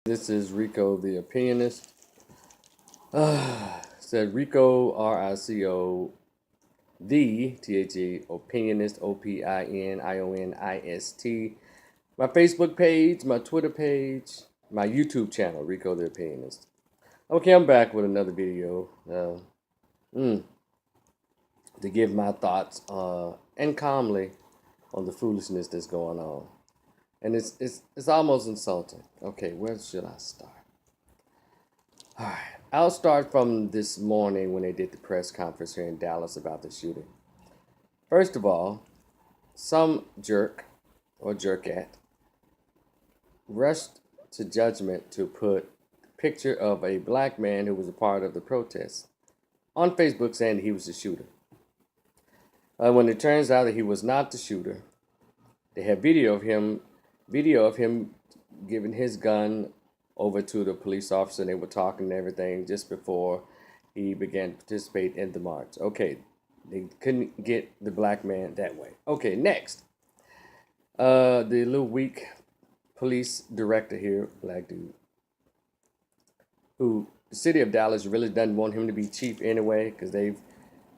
This is Rico the Opinionist. Said Rico, Rico, the THE Opinionist, Opinionist. My Facebook page, my Twitter page, my YouTube channel, Rico the Opinionist. Okay, I'm back with another video to give my thoughts and calmly on the foolishness that's going on. And it's almost insulting. Okay, where should I start? All right, I'll start from this morning when they did the press conference here in Dallas about the shooting. First of all, some jerk or jerkette rushed to judgment to put a picture of a black man who was a part of the protest on Facebook saying he was the shooter. When it turns out that he was not the shooter, they have video of him giving his gun over to the police officer, and they were talking and everything just before he began to participate in the march. Okay, they couldn't get the black man that way. Okay, next. The little weak police director here, black dude, who the city of Dallas really doesn't want him to be chief anyway, because they've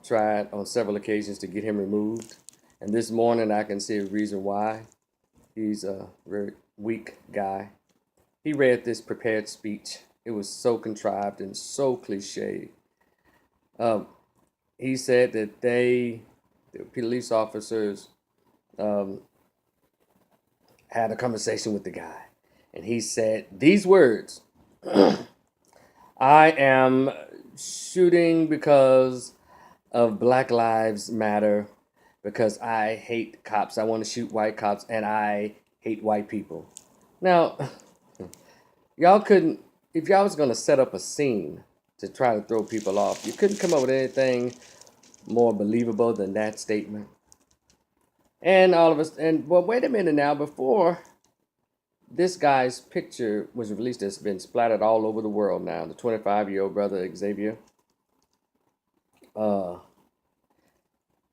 tried on several occasions to get him removed. And this morning I can see a reason why. He's a very weak guy. He read this prepared speech. It was so contrived and so cliche. He said that the police officers, had a conversation with the guy. And he said these words: I am shooting because of Black Lives Matter, because I hate cops. I want to shoot white cops, and I hate white people. Now, y'all couldn't, if y'all was going to set up a scene to try to throw people off, you couldn't come up with anything more believable than that statement. And all of us, well, wait a minute now, before this guy's picture was released, it's been splattered all over the world now. The 25-year-old brother Xavier.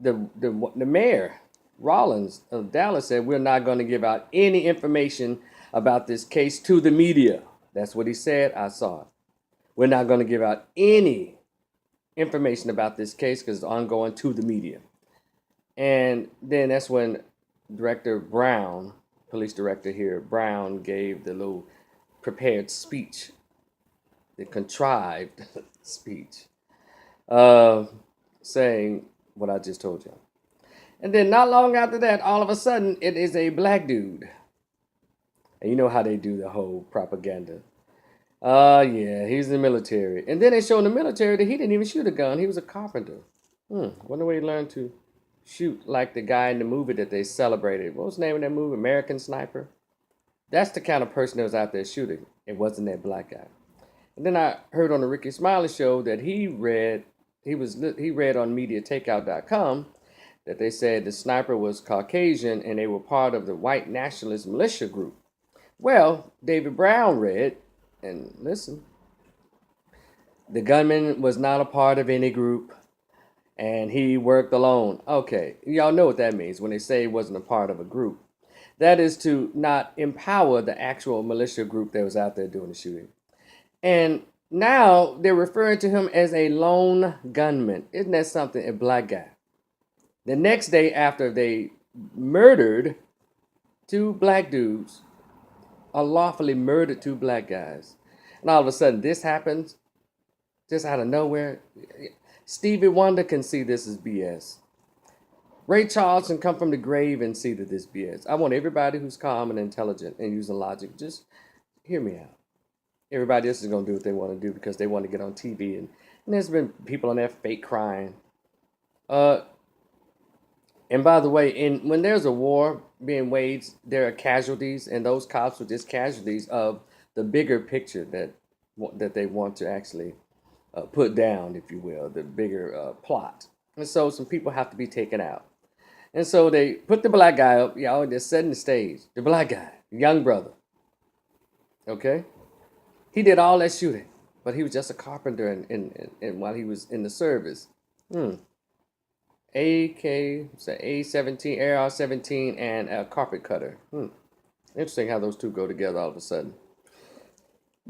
The mayor, Rollins of Dallas, said we're not going to give out any information about this case to the media. That's what he said. I saw it. We're not going to give out any information about this case because it's ongoing to the media. And then that's when Director Brown, police director here, Brown, gave the little prepared speech, the contrived speech, saying what I just told you. And then not long after that, all of a sudden, it is a black dude. And you know how they do the whole propaganda. Yeah, he's in the military. And then they show in the military that he didn't even shoot a gun. He was a carpenter. Wonder where he learned to shoot like the guy in the movie that they celebrated. What was the name of that movie? American Sniper? That's the kind of person that was out there shooting. It wasn't that black guy. And then I heard on the Ricky Smiley show that he read on MediaTakeout.com that they said the sniper was Caucasian and they were part of the white nationalist militia group. Well, David Brown read, and listen, the gunman was not a part of any group and he worked alone. Okay, y'all know what that means when they say he wasn't a part of a group. That is to not empower the actual militia group that was out there doing the shooting. And now they're referring to him as a lone gunman. Isn't that something? A black guy. The next day after they murdered two black dudes, unlawfully murdered two black guys, and all of a sudden this happens just out of nowhere. Stevie Wonder can see this as BS. Ray Charles can come from the grave and see that this BS. I want everybody who's calm and intelligent and using logic, just hear me out. Everybody else is going to do what they want to do because they want to get on TV. And there's been people on there fake crying. And by the way, when there's a war being waged, there are casualties. And those cops are just casualties of the bigger picture that they want to actually put down, if you will, the bigger plot. And so some people have to be taken out. And so they put the black guy up. Y'all, they're setting the stage. The black guy, young brother. Okay? He did all that shooting, but he was just a carpenter and while he was in the service. A-17, AR-17, and a carpet cutter. Interesting how those two go together all of a sudden.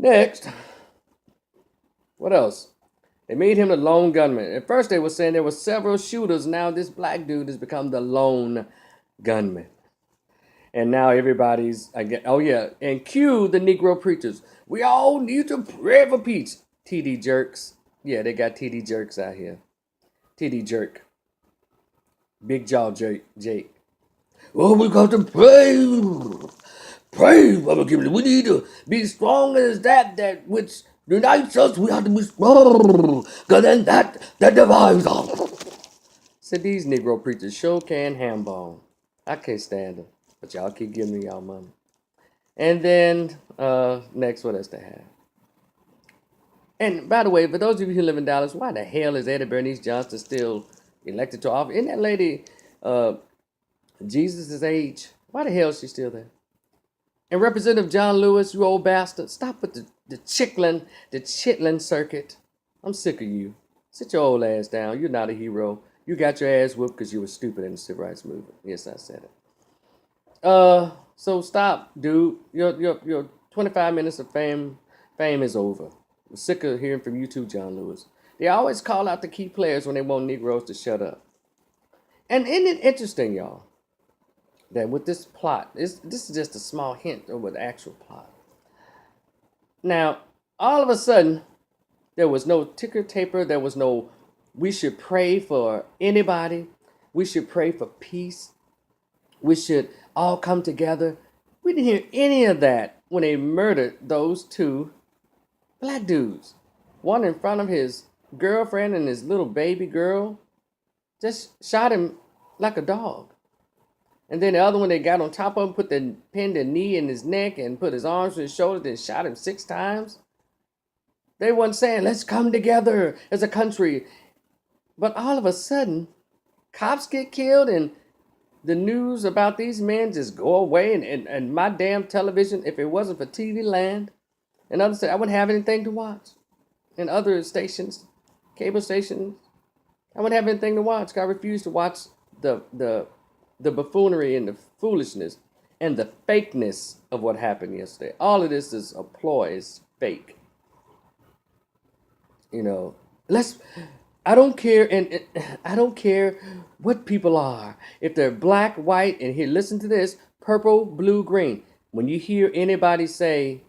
Next, what else? They made him the lone gunman. At first, they were saying there were several shooters. Now, this black dude has become the lone gunman. And now everybody's, I get, oh yeah, and cue the Negro preachers. We all need to pray for peace. TD jerks. Yeah, they got TD jerks out here. TD jerk. Big jaw Jake. Oh, we got to pray. Pray, Brother Kimberly. We need to be strong as that which unites us. We have to be strong. Because then that divides us. Said these Negro preachers sure can handball. I can't stand them. But y'all keep giving me y'all money. And then, next, what else they have? And by the way, for those of you who live in Dallas, why the hell is Eddie Bernice Johnson still elected to office? Isn't that lady Jesus' age? Why the hell is she still there? And Representative John Lewis, you old bastard, stop with the chitlin circuit. I'm sick of you. Sit your old ass down. You're not a hero. You got your ass whooped because you were stupid in the civil rights movement. Yes, I said it. So stop, dude. Your 25 minutes of fame is over. I'm sick of hearing from you too, John Lewis. They always call out the key players when they want Negroes to shut up. And isn't it interesting, y'all, that with this plot, this is just a small hint of the actual plot. Now, all of a sudden, there was no ticker taper. There was no, we should pray for anybody. We should pray for peace. We should all come together. We didn't hear any of that when they murdered those two black dudes. One in front of his girlfriend and his little baby girl. Just shot him like a dog. And then the other one, they got on top of him, pinned their knee in his neck and put his arms to his shoulder, then shot him 6 times. They weren't saying, let's come together as a country. But all of a sudden, cops get killed and the news about these men just go away. And my damn television, if it wasn't for TV Land and others, I wouldn't have anything to watch. And other stations, cable stations, I wouldn't have anything to watch. I refuse to watch the buffoonery and the foolishness and the fakeness of what happened yesterday. All of this is a ploy, it's fake. You know, I don't care, and I don't care what people are. If they're black, white, and here, listen to this, purple, blue, green. When you hear anybody say,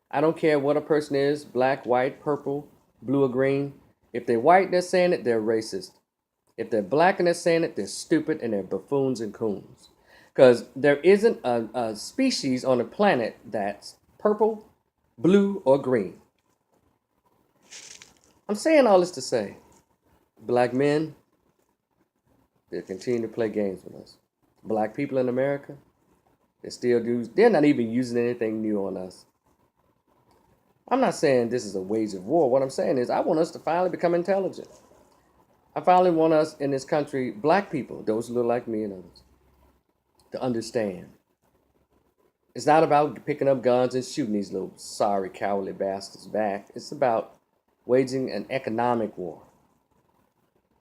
I don't care what a person is, black, white, purple, blue, or green, if they're white and they're saying it, they're racist. If they're black and they're saying it, they're stupid and they're buffoons and coons. Because there isn't a species on the planet that's purple, blue, or green. I'm saying all this to say, black men, they continue to play games with us. Black people in America, they're not even using anything new on us. I'm not saying this is a wage of war. What I'm saying is I want us to finally become intelligent. I finally want us in this country, black people, those who look like me and others, to understand. It's not about picking up guns and shooting these little sorry, cowardly bastards back. It's about waging an economic war.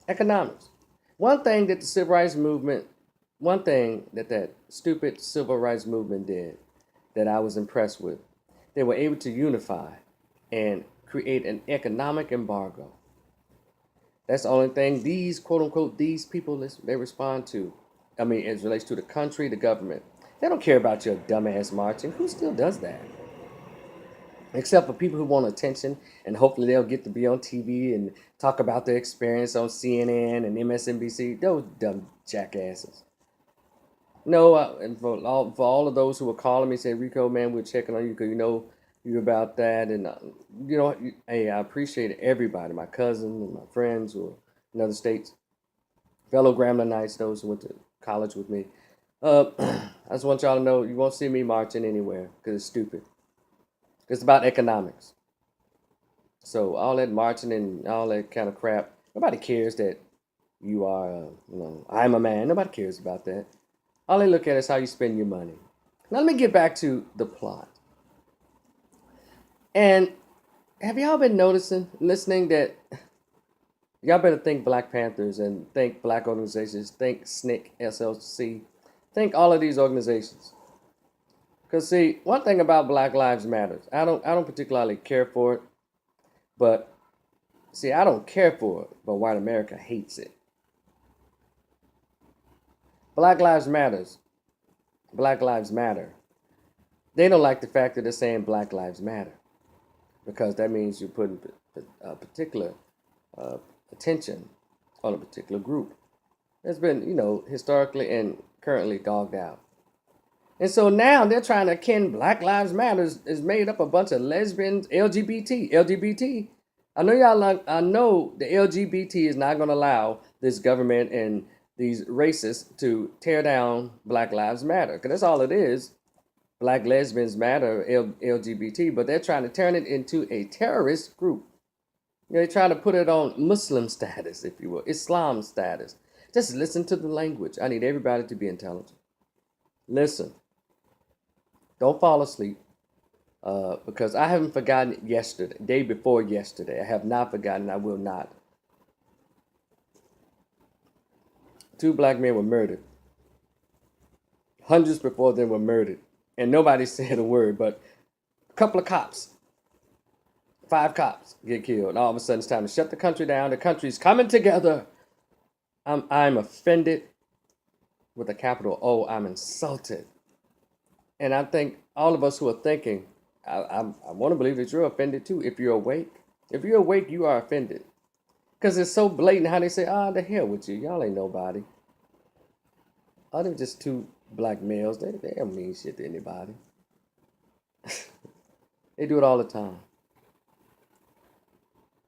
Economics. One thing that the civil rights movement, one thing that stupid civil rights movement did that I was impressed with, they were able to unify and create an economic embargo. That's the only thing these, quote unquote, these people, they respond to. I mean, as it relates to the country, the government. They don't care about your dumbass marching. Who still does that? Except for people who want attention, and hopefully they'll get to be on TV and talk about their experience on CNN and MSNBC. Those dumb jackasses. No, and for all of those who were calling me saying, Rico, man, we're checking on you because you know you about that. And, hey, I appreciate everybody, my cousins and my friends who are in other states, fellow Grambling-ites, those who went to college with me. I just want y'all to know you won't see me marching anywhere because it's stupid. It's about economics. So all that marching and all that kind of crap, nobody cares that you are, I'm a man. Nobody cares about that. All they look at is how you spend your money. Now let me get back to the plot. And have y'all been listening that y'all better think Black Panthers and think black organizations, think SNCC, SLC, think all of these organizations. Cause see, one thing about Black Lives Matters, I don't particularly care for it, but see, I don't care for it, but white America hates it. Black Lives Matters, Black Lives Matter. They don't like the fact that they're saying Black Lives Matter because that means you're putting a particular uh, attention on a particular group that's been, historically and currently dogged out. And so now they're trying to kin Black Lives Matter is made up a bunch of lesbians, LGBT. I know the LGBT is not going to allow this government and these racists to tear down Black Lives Matter because that's all it is. Black lesbians matter, LGBT, but they're trying to turn it into a terrorist group. They're trying to put it on Muslim status, if you will, Islam status. Just listen to the language. I need everybody to be intelligent. Listen. Don't fall asleep because I haven't forgotten yesterday, day before yesterday. I have not forgotten. I will not. 2 black men were murdered. Hundreds before them were murdered. And nobody said a word, but a couple of cops, 5 cops get killed. And all of a sudden it's time to shut the country down. The country's coming together. I'm offended with a capital O. I'm insulted. And I think all of us who are thinking, I want to believe that you're offended too. If you're awake, you are offended. Because it's so blatant how they say, the hell with you. Y'all ain't nobody. They're just 2 black males. They don't mean shit to anybody. They do it all the time.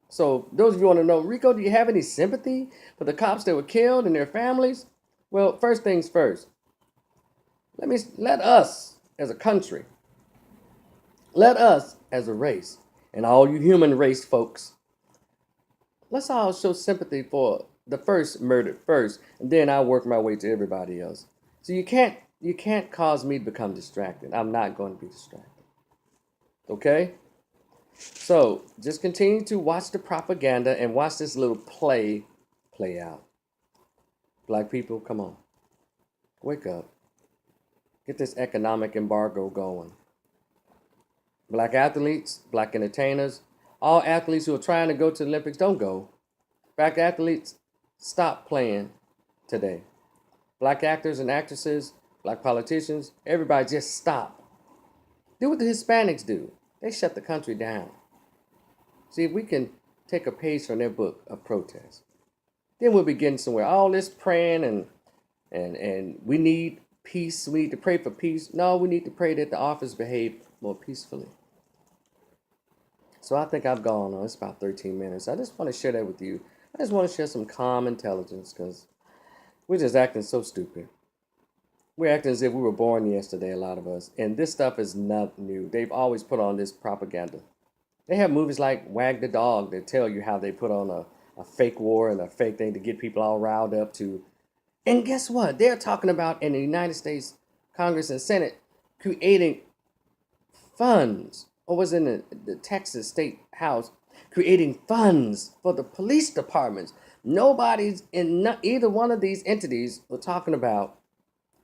So those of you want to know, Rico, do you have any sympathy for the cops that were killed and their families? Well, first things first. Let us as a country, let us as a race, and all you human race folks, let's all show sympathy for the first murdered first, and then I'll work my way to everybody else. So you can't cause me to become distracted. I'm not going to be distracted. Okay? So just continue to watch the propaganda and watch this little play out. Black people, come on. Wake up. Get this economic embargo going. Black athletes, black entertainers, all athletes who are trying to go to the Olympics, don't go. Black athletes, stop playing today. Black actors and actresses, black politicians, everybody just stop. Do what the Hispanics do. They shut the country down. See, if we can take a page from their book of protest, then we'll be getting somewhere. All this praying and we need peace. We need to pray for peace. No, we need to pray that the officers behave more peacefully. So I think I've gone on. It's about 13 minutes. I just want to share that with you. I just want to share some calm intelligence because we're just acting so stupid. We're acting as if we were born yesterday, a lot of us. And this stuff is not new. They've always put on this propaganda. They have movies like Wag the Dog that tell you how they put on a fake war and a fake thing to get people all riled up to. And guess what? They're talking about in the United States Congress and Senate creating funds, or was in the Texas State House, creating funds for the police departments. Nobody's in either one of these entities were talking about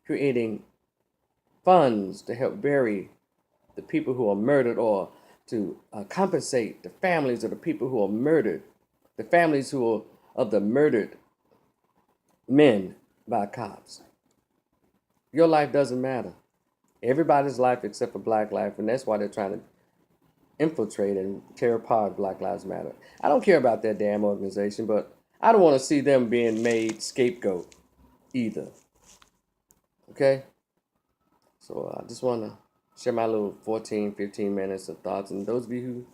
creating funds to help bury the people who are murdered or to compensate the families of the people who are murdered, the families who are of the murdered men by cops. Your life doesn't matter. Everybody's life except for Black life, and that's why they're trying to infiltrate and tear apart Black Lives Matter. I don't care about that damn organization, but I don't want to see them being made scapegoat either. Okay? So I just want to share my little 14, 15 minutes of thoughts. And those of you who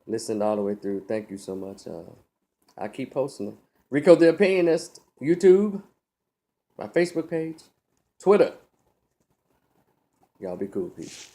listened all the way through, thank you so much. I keep posting them. Rico the Opinionist, YouTube, my Facebook page, Twitter. Y'all be cool, peace.